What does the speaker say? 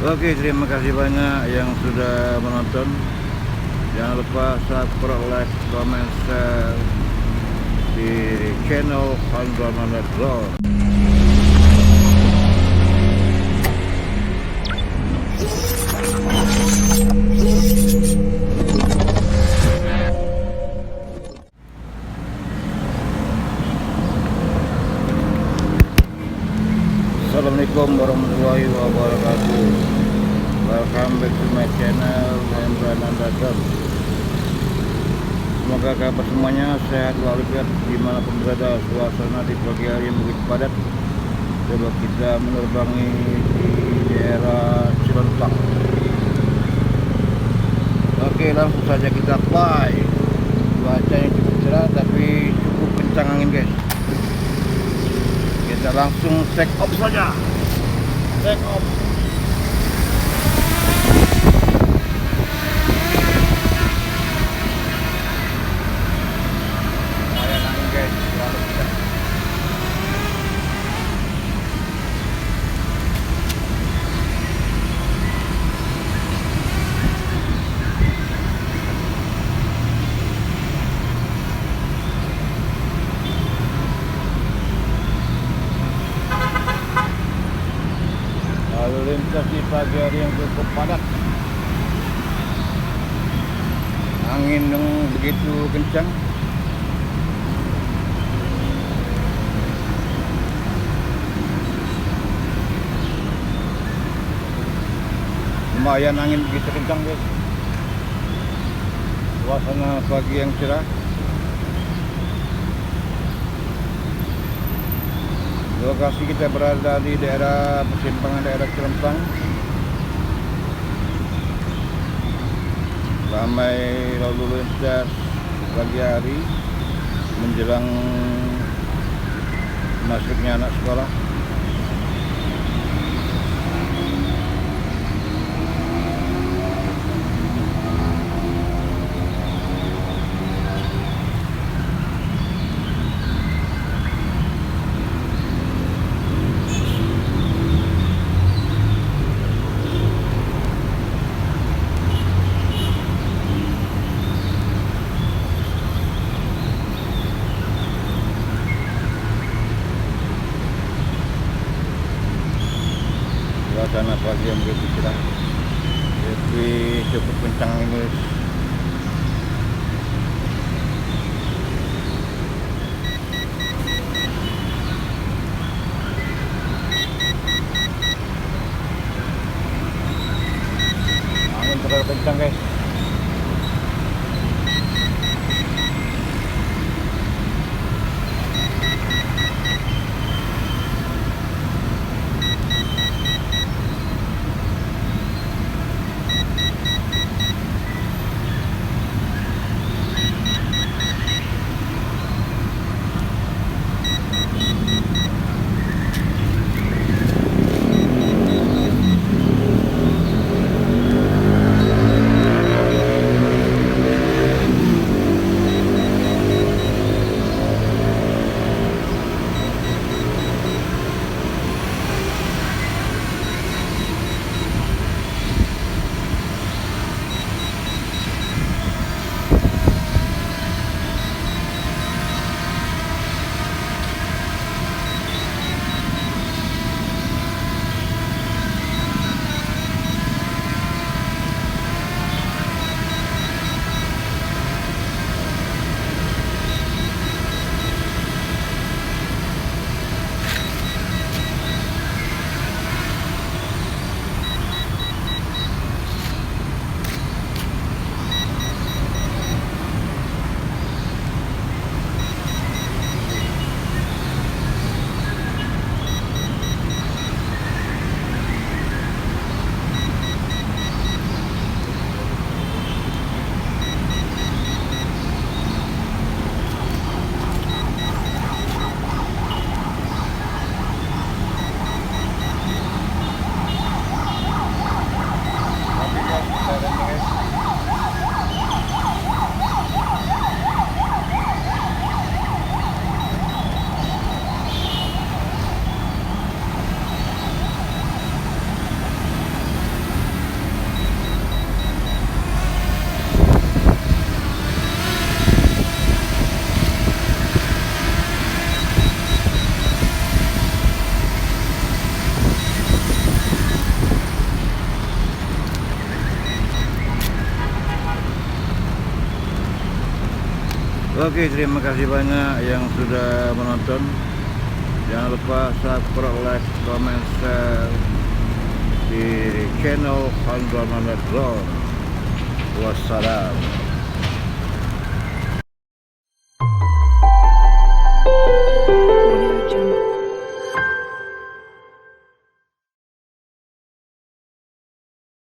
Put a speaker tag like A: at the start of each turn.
A: Oke, terima kasih banyak yang sudah menonton. Jangan lupa subscribe, like, comment, share di channel Handronal Drone. Assalamualaikum warahmatullahi wabarakatuh. Welcome back to my channel Handronal Drone. Semoga kabar semuanya sehat walafiat dimanapun berada. Suasana di pagi hari yang begitu padat. Coba kita menerbangi di daerah Cilentang. Oke, langsung saja kita fly. Cuaca yang cukup cerah tapi cukup kencang angin, guys. Kita langsung take off saja. Take off. Lalu lintas di pagi hari yang cukup padat, angin yang begitu kencang. Lumayan angin begitu kencang, guys. Suasana pagi yang cerah. Lokasi kita berada di daerah persimpangan daerah Cilentang. Ramai lalu lintas pagi hari menjelang masuknya anak sekolah. Suasana pagi yang begitu cerah, tapi cukup kencang ini. Angin terlalu kencang, guys. Oke, terima kasih banyak yang sudah menonton. Jangan lupa subscribe, like, comment, share di channel Handron Underground. Wassalam.